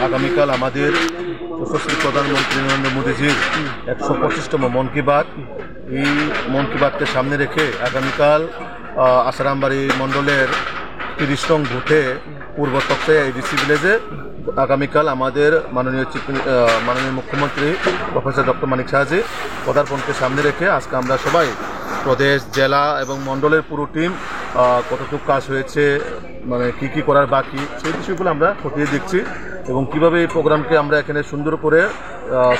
আগামীকাল আমাদের যশস্বী প্রধানমন্ত্রী নরেন্দ্র মোদীজির 125তম মন কি বাত। এই মন কি বাতকে সামনে রেখে আগামীকাল আসারামবাড়ি মণ্ডলের 30 নং বুথে পূর্ব তক্তায় এডিসি ভিলেজে আগামীকাল আমাদের মাননীয় মুখ্যমন্ত্রী প্রফেসর ডক্টর মানিক সাহাজি পদার্পণকে সামনে রেখে আজকে আমরা সবাই প্রদেশ, জেলা এবং মণ্ডলের পুরো টিম কতটুকু কাজ হয়েছে, মানে কি করার বাকি, সেই বিষয়গুলো আমরা খতিয়ে দেখছি এবং কিভাবে এই প্রোগ্রামকে আমরা এখানে সুন্দর করে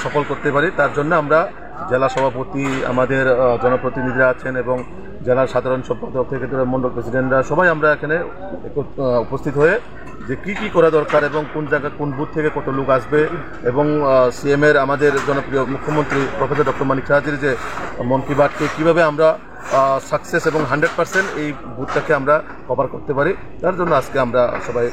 সফল করতে পারি তার জন্য আমরা জেলা সভাপতি, আমাদের জনপ্রতিনিধিরা আছেন এবং জেলার সাধারণ সম্পাদক থেকে ধরে মণ্ডল প্রেসিডেন্টরা সবাই আমরা এখানে উপস্থিত হয়ে যে কি করা দরকার এবং কোন জায়গা কোন বুথ থেকে কত লোক আসবে এবং সিএমের আমাদের জনপ্রিয় মুখ্যমন্ত্রী প্রফেসর ডক্টর মানিক সাহাজির যে মন কি বাতকে কীভাবে আমরা সাকসেস এবং 100% এই বুথটাকে আমরা কভার করতে পারি তার জন্য আজকে আমরা সবাই